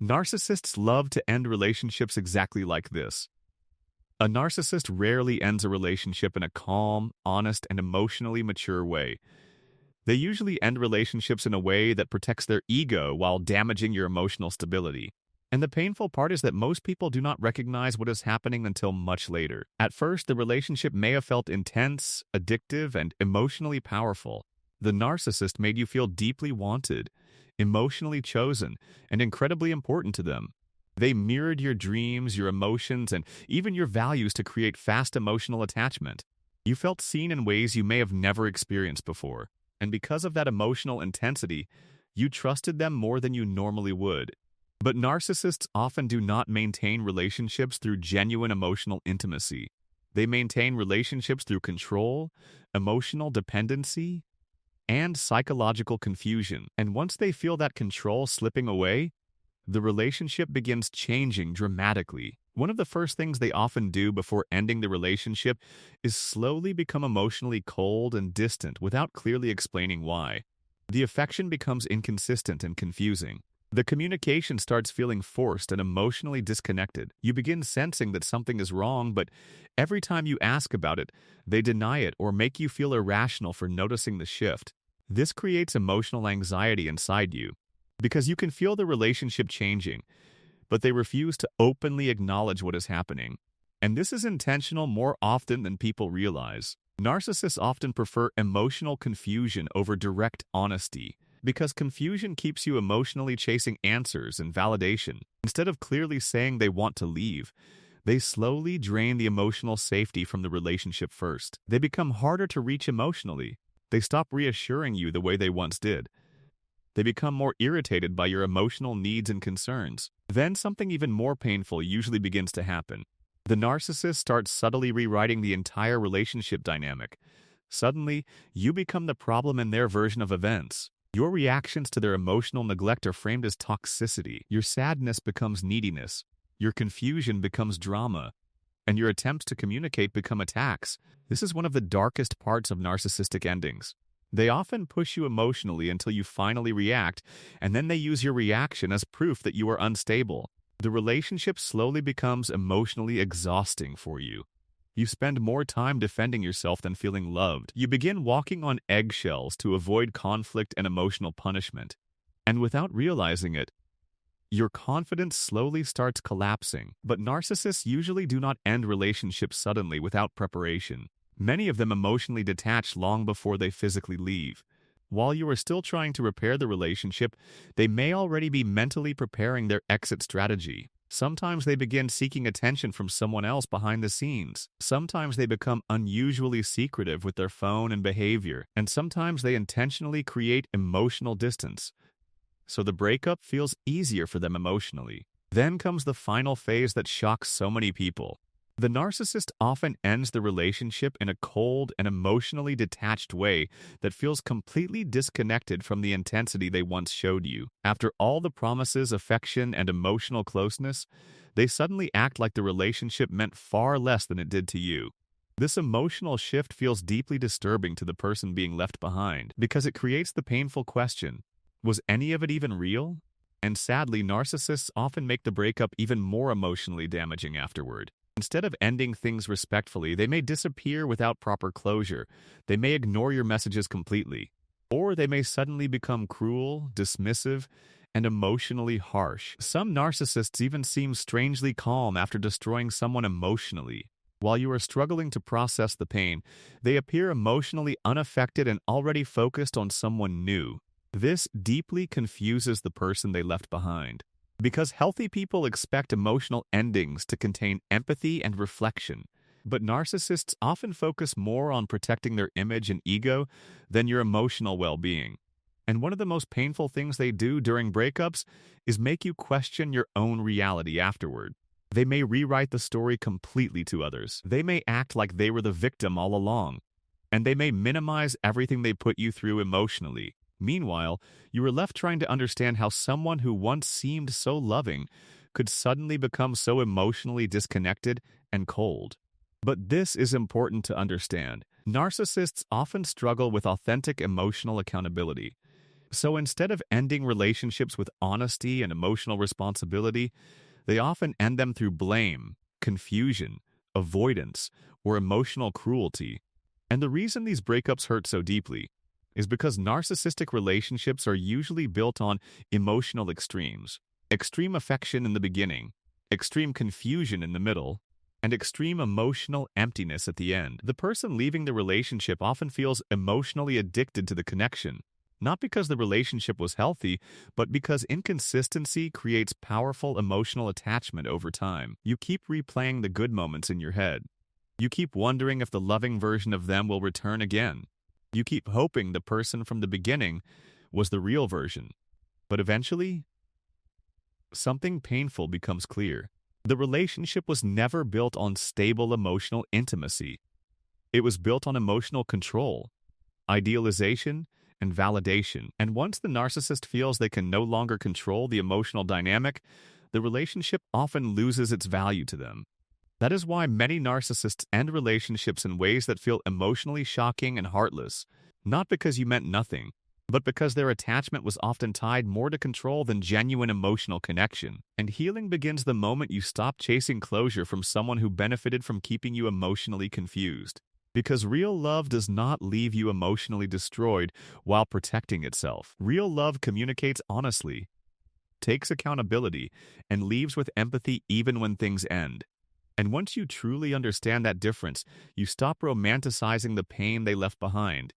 Narcissists love to end relationships exactly like this. A narcissist rarely ends a relationship in a calm, honest, and emotionally mature way. They usually end relationships in a way that protects their ego while damaging your emotional stability. And the painful part is that most people do not recognize what is happening until much later. At first, the relationship may have felt intense, addictive, and emotionally powerful. The narcissist made you feel deeply wanted, emotionally chosen, and incredibly important to them. They mirrored your dreams, your emotions, and even your values to create fast emotional attachment. You felt seen in ways you may have never experienced before. And because of that emotional intensity, you trusted them more than you normally would. But narcissists often do not maintain relationships through genuine emotional intimacy. They maintain relationships through control, emotional dependency, and psychological confusion. And once they feel that control slipping away, the relationship begins changing dramatically. One of the first things they often do before ending the relationship is slowly become emotionally cold and distant without clearly explaining why. The affection becomes inconsistent and confusing. The communication starts feeling forced and emotionally disconnected. You begin sensing that something is wrong, but every time you ask about it, they deny it or make you feel irrational for noticing the shift. This creates emotional anxiety inside you, because you can feel the relationship changing, but they refuse to openly acknowledge what is happening. And this is intentional more often than people realize. Narcissists often prefer emotional confusion over direct honesty, because confusion keeps you emotionally chasing answers and validation. Instead of clearly saying they want to leave, they slowly drain the emotional safety from the relationship first. They become harder to reach emotionally. They stop reassuring you the way they once did. They become more irritated by your emotional needs and concerns. Then something even more painful usually begins to happen. The narcissist starts subtly rewriting the entire relationship dynamic. Suddenly, you become the problem in their version of events. Your reactions to their emotional neglect are framed as toxicity. Your sadness becomes neediness. Your confusion becomes drama. And your attempts to communicate become attacks. This is one of the darkest parts of narcissistic endings. They often push you emotionally until you finally react, and then they use your reaction as proof that you are unstable. The relationship slowly becomes emotionally exhausting for you. You spend more time defending yourself than feeling loved. You begin walking on eggshells to avoid conflict and emotional punishment. And without realizing it, your confidence slowly starts collapsing. But narcissists usually do not end relationships suddenly without preparation. Many of them emotionally detach long before they physically leave. While you are still trying to repair the relationship, they may already be mentally preparing their exit strategy. Sometimes they begin seeking attention from someone else behind the scenes. Sometimes they become unusually secretive with their phone and behavior. And sometimes they intentionally create emotional distance, so the breakup feels easier for them emotionally. Then comes the final phase that shocks so many people. The narcissist often ends the relationship in a cold and emotionally detached way that feels completely disconnected from the intensity they once showed you. After all the promises, affection, and emotional closeness, they suddenly act like the relationship meant far less than it did to you. This emotional shift feels deeply disturbing to the person being left behind, because it creates the painful question, was any of it even real? And sadly, narcissists often make the breakup even more emotionally damaging afterward. Instead of ending things respectfully, they may disappear without proper closure. They may ignore your messages completely. Or they may suddenly become cruel, dismissive, and emotionally harsh. Some narcissists even seem strangely calm after destroying someone emotionally. While you are struggling to process the pain, they appear emotionally unaffected and already focused on someone new. This deeply confuses the person they left behind, because healthy people expect emotional endings to contain empathy and reflection. But narcissists often focus more on protecting their image and ego than your emotional well-being. And one of the most painful things they do during breakups is make you question your own reality afterward. They may rewrite the story completely to others. They may act like they were the victim all along. And they may minimize everything they put you through emotionally. Meanwhile, you are left trying to understand how someone who once seemed so loving could suddenly become so emotionally disconnected and cold. But this is important to understand. Narcissists often struggle with authentic emotional accountability. So instead of ending relationships with honesty and emotional responsibility, they often end them through blame, confusion, avoidance, or emotional cruelty. And the reason these breakups hurt so deeply is because narcissistic relationships are usually built on emotional extremes: extreme affection in the beginning, extreme confusion in the middle, and extreme emotional emptiness at the end. The person leaving the relationship often feels emotionally addicted to the connection, not because the relationship was healthy, but because inconsistency creates powerful emotional attachment over time. You keep replaying the good moments in your head. You keep wondering if the loving version of them will return again. You keep hoping the person from the beginning was the real version. But eventually, something painful becomes clear. The relationship was never built on stable emotional intimacy. It was built on emotional control, idealization, and validation. And once the narcissist feels they can no longer control the emotional dynamic, the relationship often loses its value to them. That is why many narcissists end relationships in ways that feel emotionally shocking and heartless, not because you meant nothing, but because their attachment was often tied more to control than genuine emotional connection. And healing begins the moment you stop chasing closure from someone who benefited from keeping you emotionally confused. Because real love does not leave you emotionally destroyed while protecting itself. Real love communicates honestly, takes accountability, and leaves with empathy even when things end. And once you truly understand that difference, you stop romanticizing the pain they left behind.